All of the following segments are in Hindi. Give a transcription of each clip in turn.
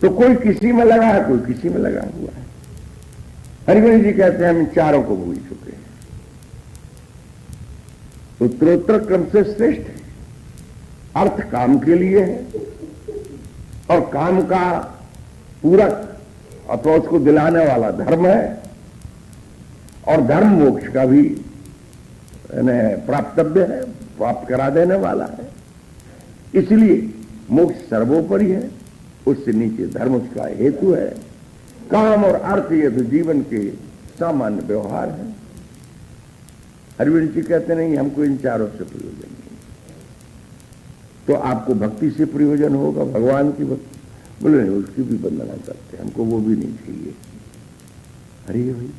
तो कोई किसी में लगा है, कोई किसी में लगा हुआ है। हरिवंश जी कहते हैं हम चारों को भूल चुके हैं। उत्तरोत्तर क्रम से श्रेष्ठ है। अर्थ काम के लिए है और काम का पूरक अथवा उसको दिलाने वाला धर्म है, और धर्म मोक्ष का भी प्राप्तव्य है, प्राप्त करा देने वाला है। इसलिए मोक्ष सर्वोपरि है, उससे नीचे धर्म उसका हेतु है। काम और अर्थ ये तो जीवन के सामान्य व्यवहार है। हरिवंश जी कहते नहीं हमको इन चारों से प्रयोजन नहीं। तो आपको भक्ति से प्रयोजन होगा, भगवान की भक्ति। बोले नहीं, उसकी भी वंदना करते, हमको वो भी नहीं चाहिए। अरे भाई,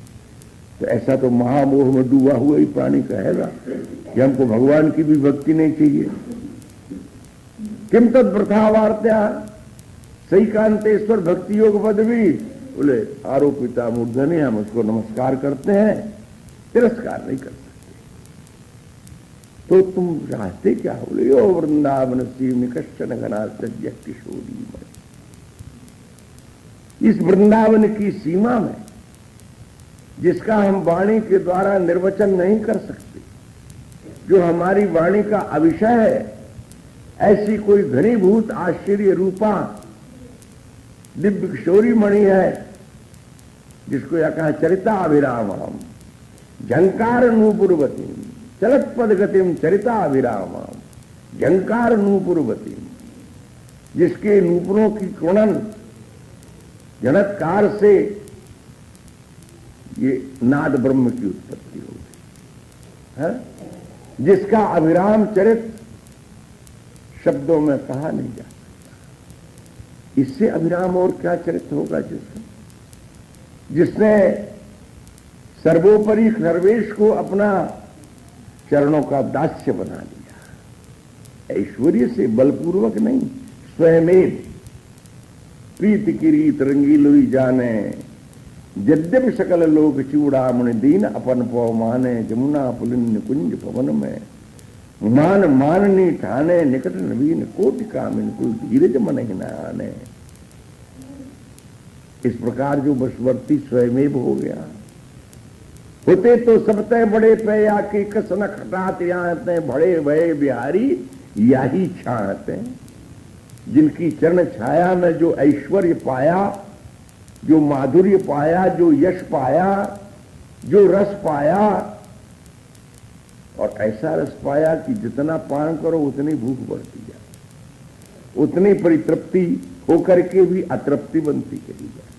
तो ऐसा तो महामोह में डूबा हुआ ही प्राणी कहेगा कि हमको भगवान की भी भक्ति नहीं चाहिए। किम तद वृथा वार्त्या सही कांतेश्वर भक्ति योग पदवी। बोले आरोपिता मूर्धनि, हम उसको नमस्कार करते हैं, तिरस्कार नहीं कर सकते। तो तुम चाहते क्या? बोले यो वृंदावन सी निकशन घना सज्ज किशोरी में। इस वृंदावन की सीमा में जिसका हम वाणी के द्वारा निर्वचन नहीं कर सकते, जो हमारी वाणी का अविषय है, ऐसी कोई घनीभूत आश्चर्य रूपा दिव्य किशोरी मणि है, जिसको यह कहा चरिता अभिराम, झंकार नूपुरवती चलत पद गतिम चरिता अभिराम, झंकार नूपुरवती, जिसके नूपुरों की कुणन झनत्कार से ये नाद ब्रह्म की उत्पत्ति होगी, है? जिसका अभिराम चरित शब्दों में कहा नहीं जा सकता। इससे अभिराम और क्या चरित्र होगा? जिसने सर्वोपरि सर्वेश को अपना चरणों का दास्य बना लिया, ऐश्वर्य से बलपूर्वक नहीं, स्वयमेव प्रीति किरीत रंगीलोई जाने, यद्यपि सकल लोक चूड़ामणि दीन अपन पौ माने, जमुना पुलिन कुंज पवन में मान माननी ठाने, निकट नवीन कोटि कामिन कुल धीरज मन ही न आने। इस प्रकार जो बशवर्ती स्वयमेव हो गया। होते तो सब तय बड़े पया के कसन खटात याते, बड़े भय बिहारी याही छाते। जिनकी चरण छाया में जो ऐश्वर्य पाया, जो माधुर्य पाया, जो यश पाया, जो रस पाया, और ऐसा रस पाया कि जितना पान करो उतनी भूख बढ़ती जाए, उतनी परितृप्ति होकर के भी अतृप्ति बनती चली जाए।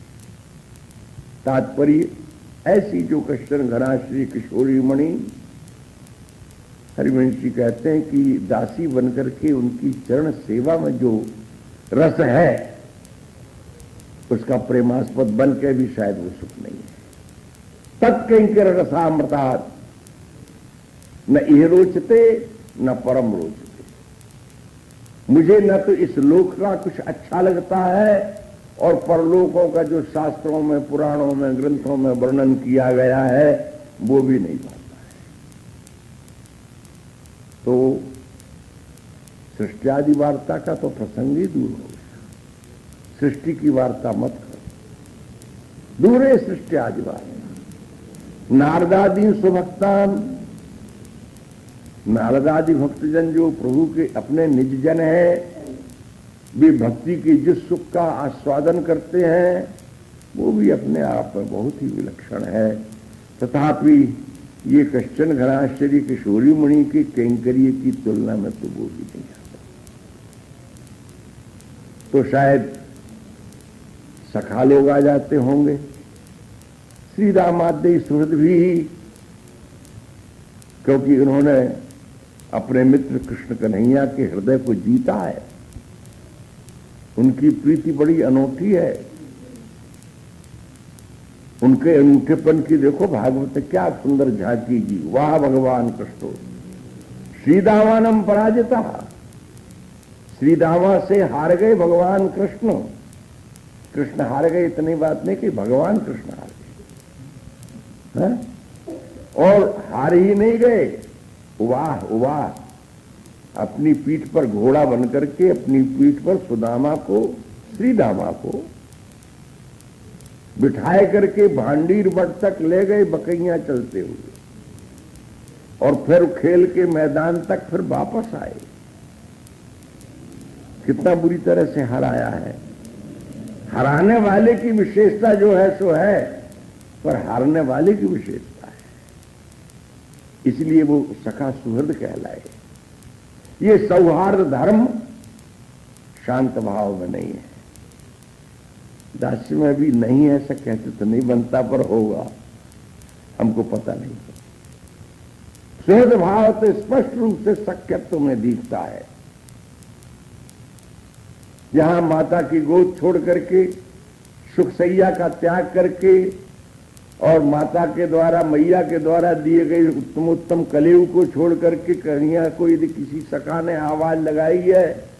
तात्पर्य ऐसी जो कश्चन घनाश्री किशोरी मणि, हरिवंशी कहते हैं कि दासी बनकर के उनकी चरण सेवा में जो रस है, उसका प्रेमास्पद बन के भी शायद वो सुख नहीं है। तत्किंकर रसामृता न इह रोचते न परम रोचते। मुझे न तो इस लोक का कुछ अच्छा लगता है, और परलोकों का जो शास्त्रों में, पुराणों में, ग्रंथों में वर्णन किया गया है, वो भी नहीं पाता है। तो सृष्टि वार्ता का तो प्रसंग ही दूर हो गया। सृष्टि की वार्ता मत करो, दूर है सृष्टि आदि वार्ता। नारदादि सुभक्तान, नारदादि भक्तजन जो प्रभु के अपने निज जन है, वे भक्ति के जिस सुख का आस्वादन करते हैं, वो भी अपने आप में बहुत ही विलक्षण है। तथापि ये कश्चन घनाश्चर्य किशोरी मणि के कैंकर्य की तुलना में तो वो भी नहीं आता। तो शायद सखा लोग आ जाते होंगे, श्री रामाद्य सुहृद भी, क्योंकि उन्होंने अपने मित्र कृष्ण कन्हैया के हृदय को जीता है। उनकी प्रीति बड़ी अनोखी है। उनके अनूठेपन की देखो भागवत क्या सुंदर झांकी जी। वाह भगवान कृष्ण श्रीदावानम पराजिता, श्रीदावा से हार गए भगवान कृष्ण। कृष्ण हार गए इतनी बात नहीं कि भगवान कृष्ण हार गए, और हार ही नहीं गए, वाह वाह, अपनी पीठ पर घोड़ा बनकर के अपनी पीठ पर सुदामा को श्री दामा को बिठाए करके भांडीर बट तक ले गए बकैया चलते हुए, और फिर खेल के मैदान तक फिर वापस आए। कितना बुरी तरह से हराया है। हराने वाले की विशेषता जो है सो है, पर हारने वाले की विशेषता है, इसलिए वो सखा सुहृद कहलाए। ये सौहार्द धर्म शांत भाव में नहीं है। दास्य में भी नहीं है, ऐसा कहते तो नहीं बनता, पर होगा, हमको पता नहीं। सुहृद भाव तो स्पष्ट रूप से सख्यत्व में दिखता है। जहां माता की गोद छोड़ करके, सुखसैया का त्याग करके, और माता के द्वारा, मैया के द्वारा दिए गए उत्तमोत्तम कलेऊ को छोड़ करके कहीं को यदि किसी सखा ने आवाज लगाई है,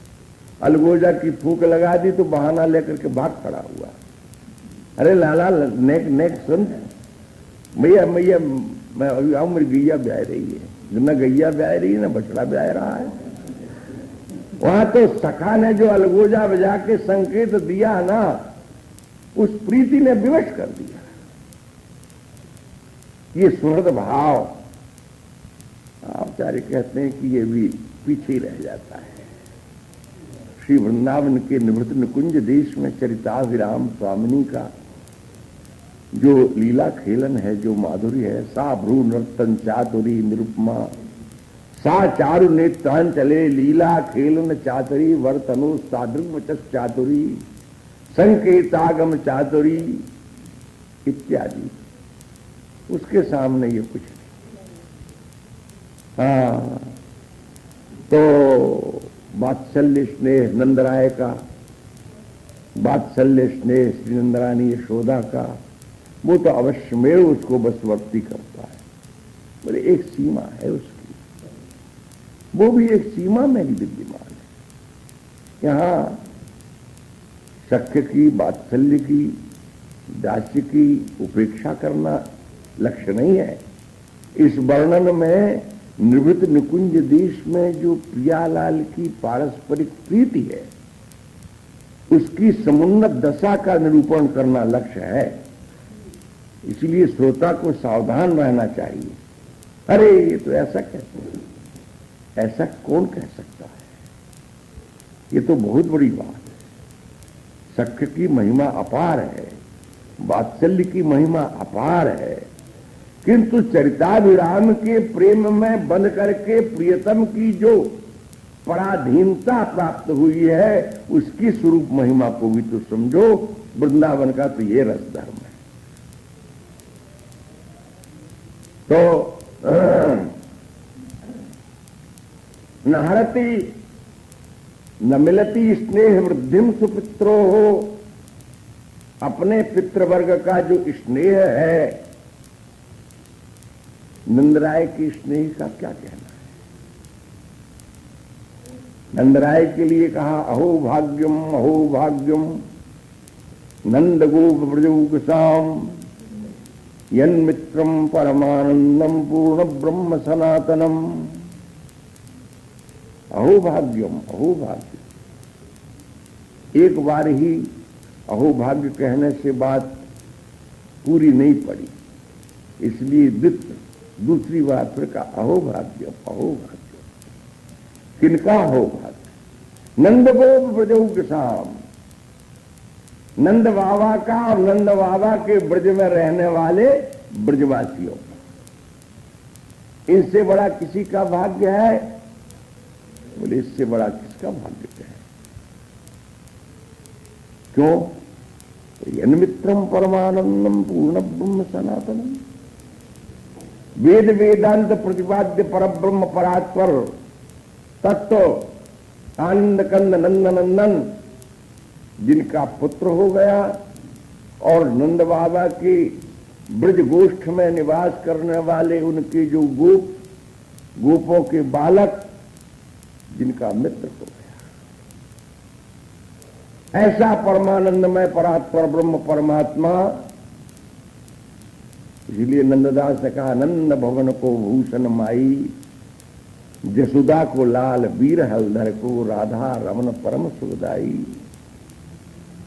अलगोजा की फूंक लगा दी, तो बहाना लेकर के भाग खड़ा हुआ। अरे लाला नेक नेक सुन, मैया मैया मैं अभी आऊं, मेरी गैया ब्याह रही है। न गैया ब्याह रही है न बछड़ा ब्याह रहा है। वहां तो सखा ने जो अलगोजा बजा के संकेत दिया ना, उस प्रीति ने विवश कर दिया। ये सुहृद भाव आचार्य कहते हैं कि ये भी पीछे ही रह जाता है। श्री वृंदावन के निवृत्त निकुंज देश में चरिताभिराम स्वामिनी का जो लीला खेलन है, जो माधुर्य है, सा भ्रू नर्तन चातुरी निरुपमा, सा चारु नेत्रांचले लीला खेलन चातुरी वर्तनु सादृग्वचस चातुरी संकेतागम चातुरी इत्यादि। उसके सामने ये कुछ नहीं। हाँ, तो वात्सल्य स्नेह नंदराय का, वात्सल्य स्नेह श्री नंदरानी यशोदा का, वो तो अवश्य में उसको बसवर्ती करता है। बोले एक सीमा है उसकी, वो भी एक सीमा में ही विद्यमान है। यहां सख्य की, वात्सल्य की, दास्य की उपेक्षा करना लक्ष्य नहीं है। इस वर्णन में निवृत्त निकुंज देश में जो प्रियालाल की पारस्परिक प्रीति है, उसकी समुन्नत दशा का निरूपण करना लक्ष्य है। इसलिए श्रोता को सावधान रहना चाहिए। अरे ये तो ऐसा कहते हैं, ऐसा कौन कह सकता है? ये तो बहुत बड़ी बात है। सख्य की महिमा अपार है, वात्सल्य की महिमा अपार है, किंतु चरिताभिराम के प्रेम में बंध करके प्रियतम की जो पराधीनता प्राप्त हुई है, उसकी स्वरूप महिमा को भी तो समझो। वृंदावन का तो ये रस धर्म है। तो न हरति न मिलती स्नेह वृद्धिम सुपित्रो हो, अपने पितृवर्ग का जो स्नेह है, नंदराय की स्नेह का क्या कहना है? नंदराय के लिए कहा अहो भाग्यम नंद गोप ब्रजौकसाम यन्मित्रम परमानंदम पूर्ण ब्रह्म सनातनम। अहो भाग्यम, अहो भाग्य। एक बार ही अहो भाग्य कहने से बात पूरी नहीं पड़ी, इसलिए दूसरी बार फिर कहा अहो भाग्यम, अहो भाग्यम। किनका अहो भाग्य? नंद गोप ब्रजौकसाम, नंद बाबा का और नंद बाबा के ब्रज में रहने वाले ब्रजवासियों। इनसे बड़ा किसी का भाग्य है? बोले इससे बड़ा किसका भाग्य है? क्यों? यन्मित्रम परमानंदम पूर्ण ब्रह्म सनातनम। वेद वेदांत प्रतिपाद्य परब्रह्म परात्पर तत्व आनंद कंद नंद नंदन जिनका पुत्र हो गया, और नंद बाबा की ब्रज गोष्ठ में निवास करने वाले उनके जो गोपों के बालक जिनका मित्र हो गया, ऐसा परमानंदमय परात्पर ब्रह्म परमात्मा। इसलिए नंददास ने कहा नंद भवन को भूषण माई, जसुदा को लाल वीर हलधर को राधा रमन परम सुखदाई।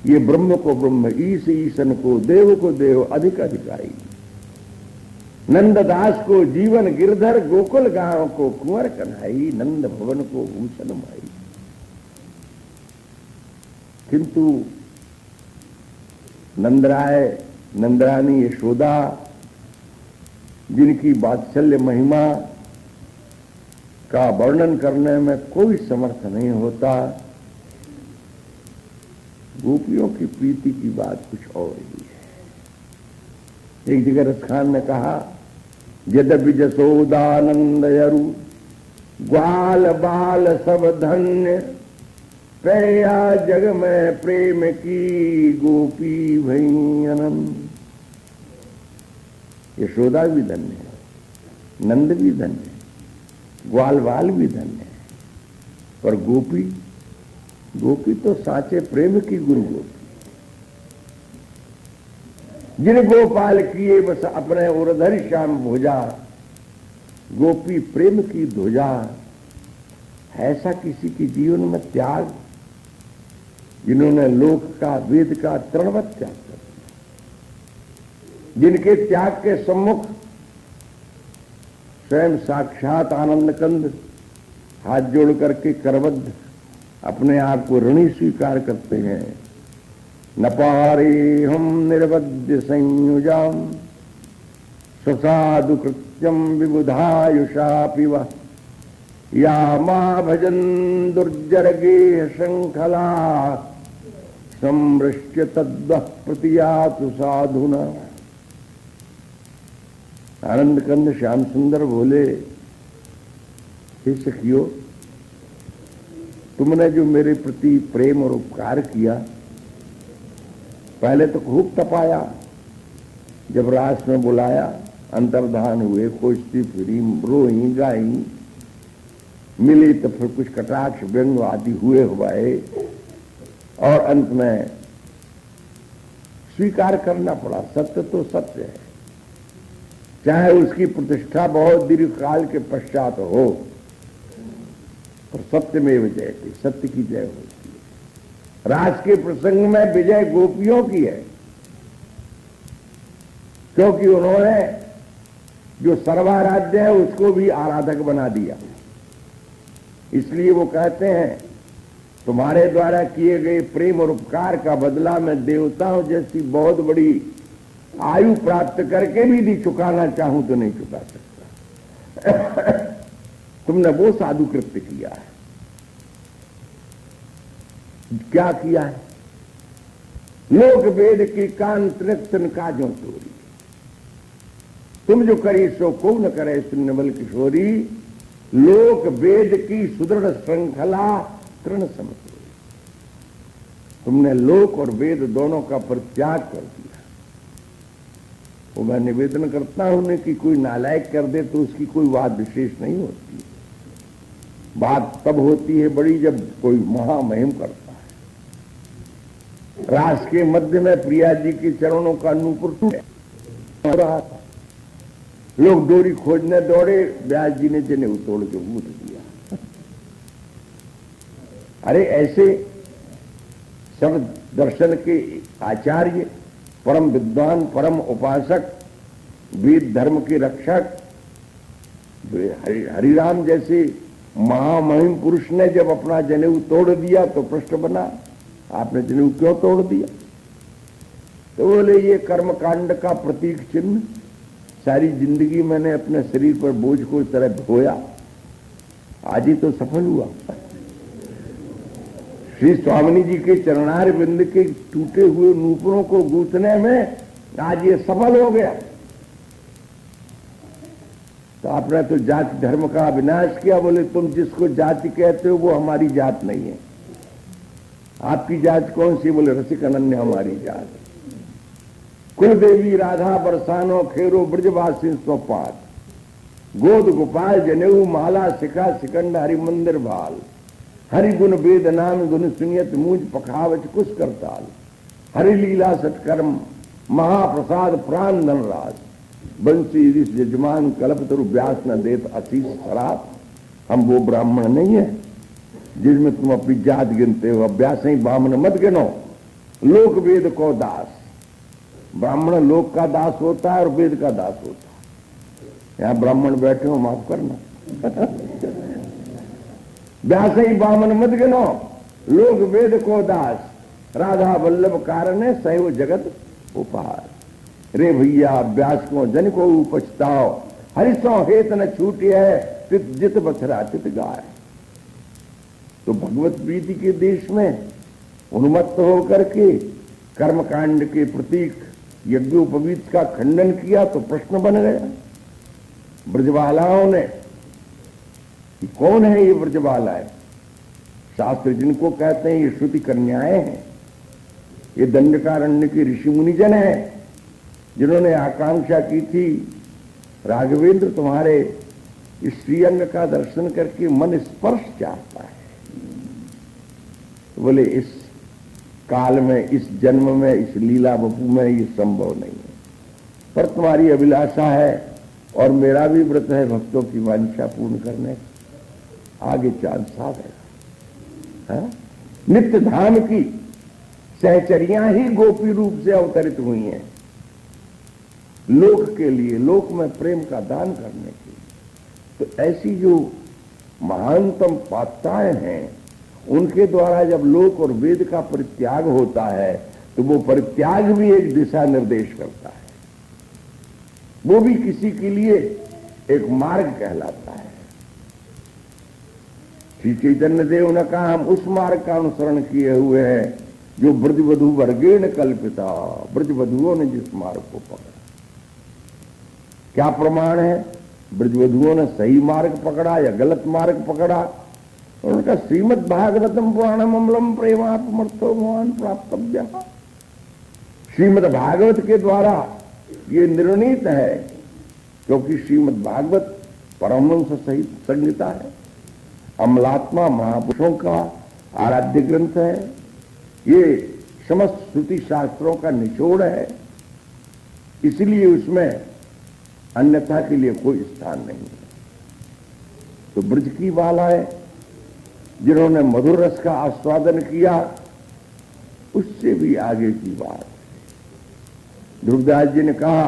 ये ब्रह्म को ब्रह्म, ईश ईशन को देव अधिक अधिकारी। नंददास को जीवन गिरधर, गोकुल गांव को कुंवर कन्हाई, नंद भवन को भूषण माई। किंतु नंदराय, नंदरानी यशोदा, जिनकी वात्सल्य महिमा का वर्णन करने में कोई समर्थ नहीं होता, गोपियों की प्रीति की बात कुछ और ही है। एक जगह रसखान ने कहा, यद्यपि जसोदानंदयरु ग्वाल बाल सब धन्य, पैया जग में प्रेम की गोपी भई अनंत। यशोदा भी धन्य है, नंद भी धन्य है, ग्वाल बाल भी धन्य है, पर गोपी, गोपी तो साचे प्रेम की गुरु गोपी। जिन गोपाल किए बस अपने उरधर श्याम भुजा, गोपी प्रेम की ध्वजा। ऐसा किसी के जीवन में त्याग, जिन्होंने लोक का, वेद का तृणवत त्याग कर दिया, जिनके त्याग के सम्मुख स्वयं साक्षात आनंद कंद हाथ जोड़ करके करबद्ध अपने आप को ऋणी स्वीकार करते हैं। न पारे हम निर्बद्ध संयुजाम, स्वसाधु कृत्यम विबुधायुषा पिवा, या मां भजन दुर्जर गेह श्रृंखला, संवृष्ट्य तद्वः प्रतियातु साधुना। आनंद कंद श्याम सुंदर बोले, हे सखियो, तुमने जो मेरे प्रति प्रेम और उपकार किया, पहले तो खूब तपाया, जब रास में बुलाया अंतर्धान हुए, खोजती फिरी, रोई गाई, मिली तो फिर कुछ कटाक्ष व्यंग आदि हुए हुए, और अंत में स्वीकार करना पड़ा। सत्य तो सत्य है, चाहे उसकी प्रतिष्ठा बहुत दीर्घ काल के पश्चात हो, पर सत्य में विजय थी, सत्य की जय होती है। रास के प्रसंग में विजय गोपियों की है, क्योंकि उन्होंने जो सर्वाराध्य है उसको भी आराधक बना दिया। इसलिए वो कहते हैं, तुम्हारे द्वारा किए गए प्रेम और उपकार का बदला मैं देवताओं जैसी बहुत बड़ी आयु प्राप्त करके भी नहीं चुकाना चाहूं तो नहीं चुका सकता। तुमने वो साधु कृत्य किया है। क्या किया है? लोक वेद की कान तृप्तन काजों तोरी, तुम जो करी सो को न करे सुन्नबल किशोरी, लोक वेद की सुदृढ़ श्रृंखला तृण समतोरी। तुमने लोक और वेद दोनों का परित्याग कर दिया। वो मैं निवेदन करता हूं कि कोई नालायक कर दे तो उसकी कोई बात विशेष नहीं होती। बात तब होती है बड़ी जब कोई महामहिम करता है। रास के मध्य में प्रिया जी के चरणों का नूपुर टूट रहा था, लोग डोरी खोजने दौड़े, व्यास जी ने जनेऊ तोड़ के मूठ दिया। अरे ऐसे सब दर्शन के आचार्य, परम विद्वान, परम उपासक, वेद धर्म के रक्षक हरिराम जैसे महामहिम पुरुष ने जब अपना जनेऊ तोड़ दिया तो प्रश्न बना, आपने जनेऊ क्यों तोड़ दिया? तो बोले ये कर्मकांड का प्रतीक चिन्ह, सारी जिंदगी मैंने अपने शरीर पर बोझ को इस तरह ढोया, आज ही तो सफल हुआ। श्री स्वामिनी जी के चरणार बिंद के टूटे हुए नूपुरों को गूंथने में आज ये सफल हो गया। तो आपने तो जाति धर्म का विनाश किया। बोले तुम जिसको जाति कहते हो वो हमारी जात नहीं है। आपकी जात कौन सी? बोले रसिक अनन्य हमारी जात। कुलदेवी राधा बरसानो खेरो ब्रजवासी स्वपात, गोद गोपाल जनेऊ माला शिखा शिकंड हरि मंदिर भाल, हरि गुण वेद नाम गुण सुनियत मूंज पखावच कुछ करताल, हरि लीला सत्कर्म महाप्रसाद प्राण धनराज, बंसी ऋष यजमान कल्प तरु व्यास न देत आशीष शराब। हम वो ब्राह्मण नहीं है जिसमें तुम अपनी जात गिनते हो। व्यास ही बामन मत गिनो, लोक वेद को दास। ब्राह्मण लोक का दास होता है और वेद का दास होता है। यहां ब्राह्मण बैठे हो, माफ करना। व्यास ही बामन मत गिनो, लोक वेद को दास, राधा वल्लभ कारण सैव जगत उपहार। रे भैया व्यास को जन को पछताओ, हरिसो हेत न छूटी है, तित जित बछरा चित गाय। तो भगवत प्रीति के देश में उन्मत्त होकर के कर्मकांड के प्रतीक यज्ञोपवीत का खंडन किया तो प्रश्न बन गया ब्रजबालाओं ने कि कौन है ये ब्रजबालाएं। शास्त्र जिनको कहते हैं ये श्रुति कन्याएं हैं, ये दंडकारण्य के ऋषि मुनिजन हैं, जिन्होंने आकांक्षा की थी राघवेंद्र तुम्हारे इस श्रीअंग का दर्शन करके मन स्पर्श चाहता है। तो बोले इस काल में, इस जन्म में, इस लीला वपू में ये संभव नहीं है, पर तुम्हारी अभिलाषा है और मेरा भी व्रत है भक्तों की वांछा पूर्ण करने, आगे चांस आ गया। नित्य धाम की सहचरियां ही गोपी रूप से अवतरित हुई हैं, लोक के लिए, लोक में प्रेम का दान करने के लिए। तो ऐसी जो महानतम पात्राएं हैं, उनके द्वारा जब लोक और वेद का परित्याग होता है तो वो परित्याग भी एक दिशा निर्देश करता है, वो भी किसी के लिए एक मार्ग कहलाता है। श्री चैतन्य देव ने कहा हम उस मार्ग का अनुसरण किए हुए हैं जो ब्रजवधु वर्गेण कल्पिता, ब्रजवधुओं ने जिस मार्ग को पकड़ा। क्या प्रमाण है ब्रजवधुओं ने सही मार्ग पकड़ा या गलत मार्ग पकड़ा? उनका श्रीमद् भागवतम पुराणम अमलम प्रेमापमर्थो मोहन प्राप्तव्य। श्रीमद् भागवत के द्वारा ये निर्णीत है, क्योंकि श्रीमद् भागवत परमहंस सहित संहिता है, अमलात्मा महापुरुषों का आराध्य ग्रंथ है, ये समस्त श्रुति शास्त्रों का निचोड़ है, इसलिए उसमें अन्यथा के लिए कोई स्थान नहीं है। तो ब्रज की बालाएं जिन्होंने मधुर रस का आस्वादन किया, उससे भी आगे की बात। ध्रुवदास जी ने कहा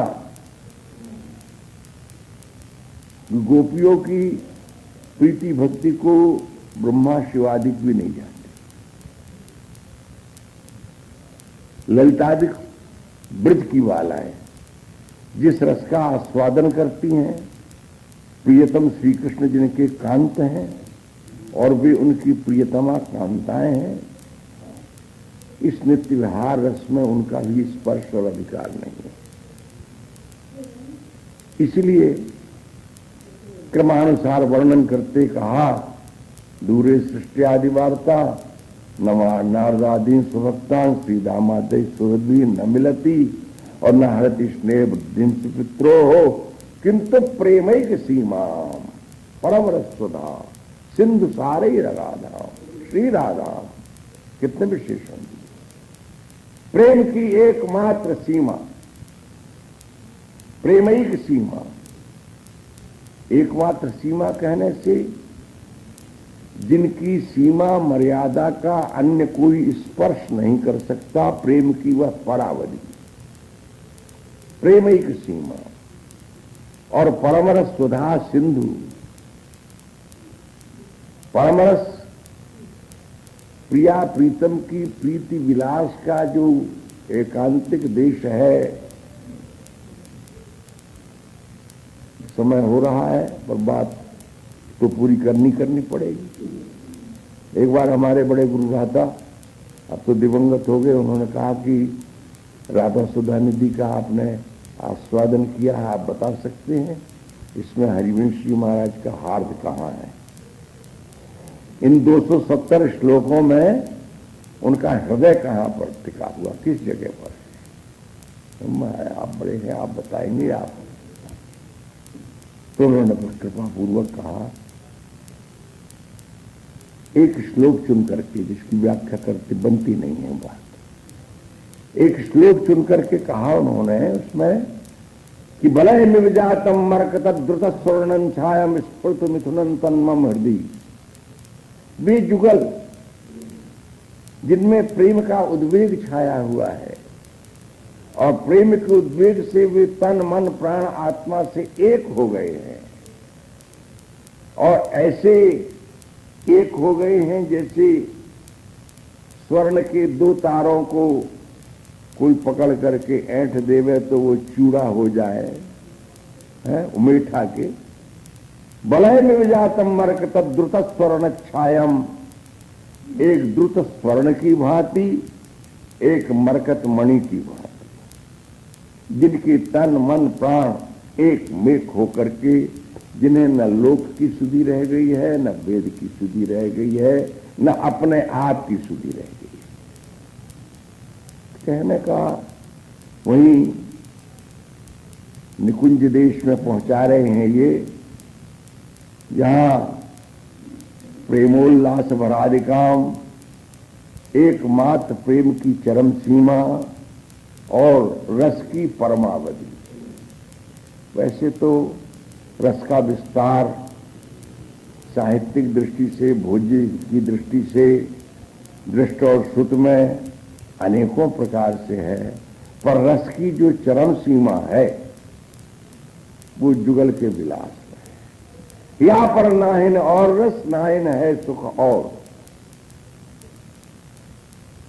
गोपियों की प्रीति भक्ति को ब्रह्मा शिवादिक भी नहीं जानते, ललितादिक ब्रज की बालाएं जिस रस का आस्वादन करती हैं, प्रियतम श्री कृष्ण जिनके कांत हैं और वे उनकी प्रियतमा कांताएं हैं, इस नित्य विहार रस में उनका भी स्पर्श और अधिकार नहीं है। इसलिए क्रमानुसार वर्णन करते कहा दूरे सृष्टि आदि वार्ता नमा नारदादीन सुभक्तान श्री दामादय सुहृदी न मिलती और न हरति स्नेह बुद्धिम सुपित्रो हो, किंतु प्रेमैक सीमा परम रसुधा सिंधु सारे रगाधा श्री राधा। कितने विशेषण, प्रेम की एकमात्र सीमा, प्रेमैक सीमा। एकमात्र सीमा कहने से जिनकी सीमा मर्यादा का अन्य कोई स्पर्श नहीं कर सकता, प्रेम की वह परावधि, प्रेम एक सीमा। और परमरस सुधा सिंधु, परमरस प्रिया प्रीतम की प्रीति विलास का जो एकांतिक देश है, समय हो रहा है पर बात तो पूरी करनी पड़ेगी। एक बार हमारे बड़े गुरु भ्राता, अब तो दिवंगत हो गए, उन्होंने कहा कि राधा सुधा निधि का आपने आस्वादन किया है, आप बता सकते हैं इसमें हरिवंश जी महाराज का हार्द कहाँ है? इन 270 श्लोकों में उनका हृदय कहाँ पर टिका हुआ, किस जगह पर? आप बड़े हैं, आप बताएंगे आप। तो उन्होंने कृपा पूर्वक कहा, एक श्लोक चुन करके, जिसकी व्याख्या करते बनती नहीं है बात, एक श्लोक चुन करके कहा उन्होंने उसमें कि बलय निवजातम मरकत द्रुत स्वर्णन छायम स्फुट मिथुनन तन्मम हृदय। वे जुगल जिनमें प्रेम का उद्वेग छाया हुआ है, और प्रेम के उद्वेग से वे तन मन प्राण आत्मा से एक हो गए हैं, और ऐसे एक हो गए हैं जैसे स्वर्ण के दो तारों को कोई पकड़ करके ऐंठ देवे तो वो चूड़ा हो जाए, है उमेठा के। बलय में विजातम मर्क तब द्रुत स्वर्ण छायम, एक द्रुत स्वर्ण की भांति, एक मरकत मणि की भांति, जिनके तन मन प्राण एक मेक होकर के, जिन्हें न लोक की सुधि रह गई है, न वेद की सुधि रह गई है, न अपने आप की सुधि रह गई है। कहने का वही निकुंज देश में पहुंचा रहे हैं ये, जहां प्रेमोल्लास भराधिकाम, एकमात्र प्रेम की चरम सीमा और रस की परमावधि। वैसे तो रस का विस्तार साहित्यिक दृष्टि से, भोज्य की दृष्टि से, दृष्ट और श्रुत में अनेकों प्रकार से है, पर रस की जो चरम सीमा है वो जुगल के विलास में। या पर नाहिन और रस, नाहिन है सुख और।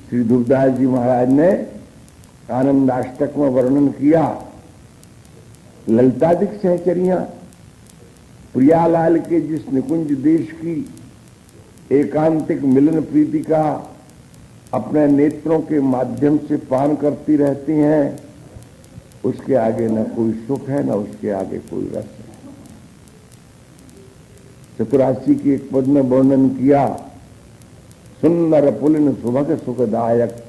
श्री धूपदास जी महाराज ने आनंदाष्टक में वर्णन किया ललितादिक सहचरियां, प्रियालाल के जिस निकुंज देश की एकांतिक मिलन प्रीति का अपने नेत्रों के माध्यम से पान करती रहती हैं, उसके आगे न कोई सुख है, न उसके आगे कोई रस है। चतुरासी की एक पद में वर्णन किया, सुंदर पुलिन सुभग सुखदायक,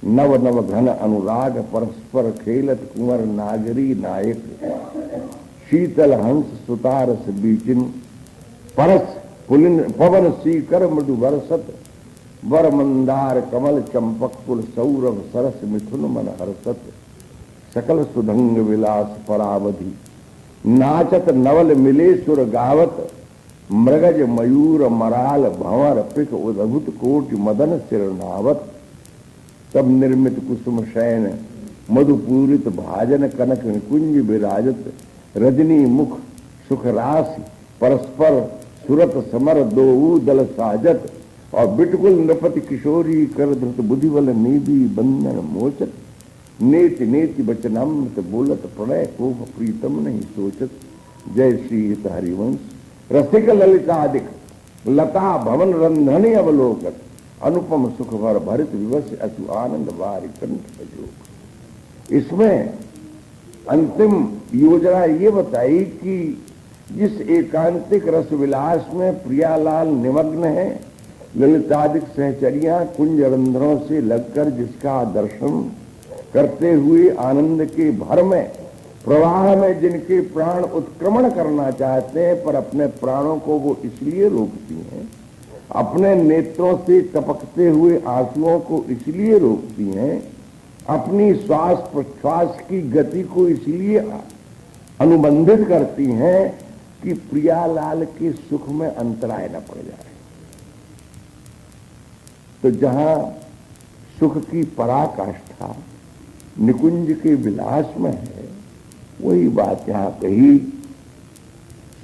नव नव घन अनुराग परस्पर खेलत कुंवर नागरी नायक, शीतल हंस सुतारस बीचिन, परस पुलिन पवन सीकर मृदु बरसत, वर मंदार कमल चंपक कुल सौरभ सरस मिथुन मन हर्षत, सकल सुधंग विलास परावधि, नाचत नवल मिले सुर गावत, मृगज मयूर मराल भंवर पिक उदभुत कोटि मदन सिरनावत, तब निर्मित कुसुम शयन मधुपूरित भाजन कनक निकुंज विराजत, रजनी मुख सुख राशि परस्पर सुरत समर दो दल साजत, और बिटकुल नृपति किशोरी कर धृत बुद्धिबल नीबी बंधन मोचत, नेति नेति वचनामृत बोलत प्रणय को प्रीतम नहीं सोचत। जय श्री हित हरिवंश। रसिक ललितादिक लता भवन रंधनी अवलोकत, अनुपम सुख भर भरित विवश अतु आनंद वारि कंठ अजोक। इसमें अंतिम योजना ये बताई कि जिस एकांतिक रस विलास में प्रियालाल निमग्न है, ललितादिक सहचरियां कुंज रंध्रों से लगकर जिसका दर्शन करते हुए आनंद के भर में प्रवाह में जिनके प्राण उत्क्रमण करना चाहते हैं, पर अपने प्राणों को वो इसलिए रोकती हैं, अपने नेत्रों से टपकते हुए आंसुओं को इसलिए रोकती हैं, अपनी श्वास प्रश्वास की गति को इसलिए अनुबंधित करती हैं कि प्रियालाल के सुख में अंतराय न पड़ जाए। तो जहां सुख की पराकाष्ठा निकुंज के विलास में है, वही बात यहां कही,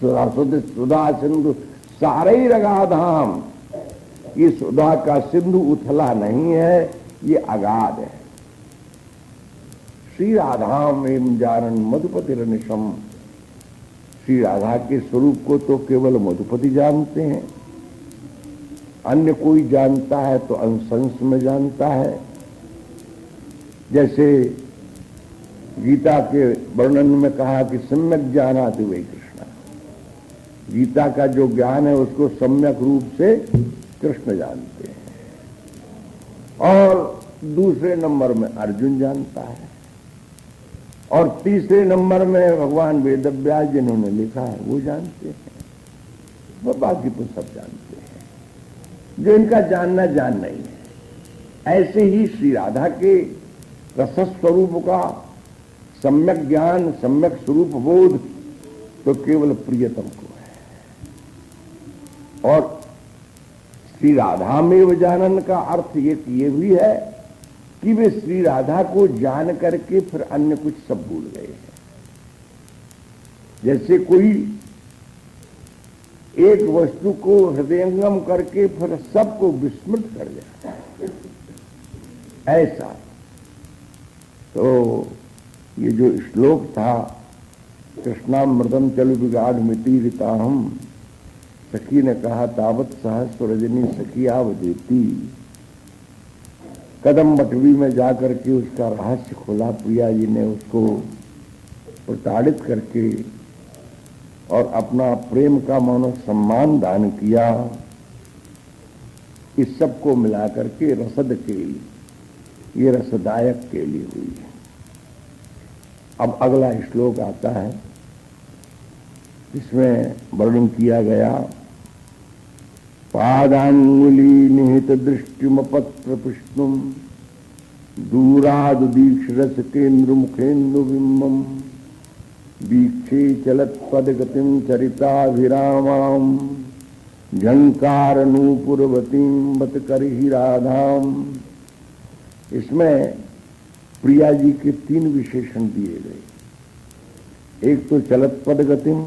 सुधा सिंधु सारे ही रगाधाम। ये सुधा का सिंधु उथला नहीं है, ये अगाध है। श्री राधाम एवं जानन मधुपति रनिशम, श्री राधा के स्वरूप को तो केवल मधुपति जानते हैं, अन्य कोई जानता है तो अंशंश में जानता है। जैसे गीता के वर्णन में कहा कि सम्यक ज्ञानाति वै कृष्ण, गीता का जो ज्ञान है उसको सम्यक रूप से कृष्ण जानते हैं, और दूसरे नंबर में अर्जुन जानता है, और तीसरे नंबर में भगवान वेदव्यास जिन्होंने लिखा है वो जानते हैं, वो बाकी तो सब जानते हैं। जो इनका जानना जान नहीं है, ऐसे ही श्री राधा के रसस्वरूप का सम्यक ज्ञान, सम्यक स्वरूप बोध तो केवल प्रियतम को है। और श्री राधा में जानन का अर्थ ये भी है कि वे श्री राधा को जान करके फिर अन्य कुछ सब भूल गए हैं। जैसे कोई एक वस्तु को हृदयंगम करके फिर सबको विस्मृत कर जाता है, ऐसा। तो ये जो श्लोक था, कृष्णामृतम चलु विगाढ़ मितीरिताहम, सखी ने कहा तावत सहस्र रजनी सखिया वदेती, कदम बटवी में जाकर के उसका रहस्य खोला, प्रिया जी ने उसको प्रताड़ित करके और अपना प्रेम का मानो सम्मान दान किया। इस सब को मिलाकर के रसद केली, ये रसदायक केली हुई है। अब अगला श्लोक आता है, इसमें वर्णन किया गया, पादांगुली निहित दृष्टिमपत्र पुष्णुम दूराद दीक्षरस केन्द्र मुखेन्द्र बिंबम वीक्षे चलत पद गतिम चरिताभिरामाम झंकार नूपुरवतीम बत करहि राधाम। इसमें प्रिया जी के 3 विशेषण दिए गए। एक तो चलत पद गतिम,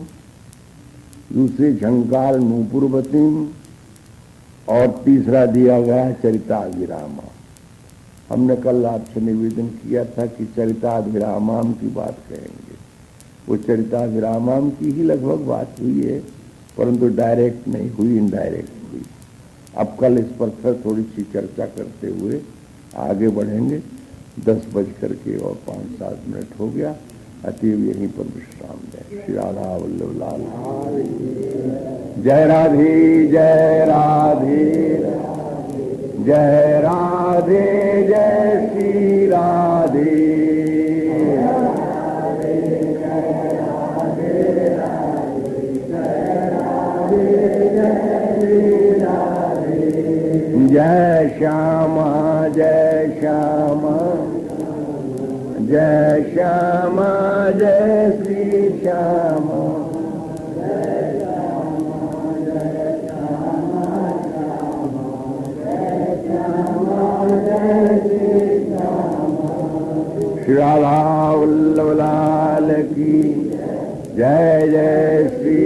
दूसरे झंकार नूपुरवतीम, और तीसरा दिया गया चरिताभिरामा। हमने कल आपसे निवेदन किया था कि चरिताभिरामाम की बात कहेंगे। वो चरिताभिरामाम की ही लगभग बात हुई है, परंतु डायरेक्ट नहीं हुई, इनडायरेक्ट हुई। अब कल इस पर फिर थोड़ी सी चर्चा करते हुए आगे बढ़ेंगे। 10 बज करके और 5-7 मिनट हो गया, अतएव यहीं पर विश्राम दें। श्री राधा वल्लभ लाल, जय राधे जय राधे, जय राधे जय श्री राधे, जय श्यामा जय श्यामा, जय श्यामा जय श्री श्यामा, श्री राधा वल्लभ लाल की जय, जय श्री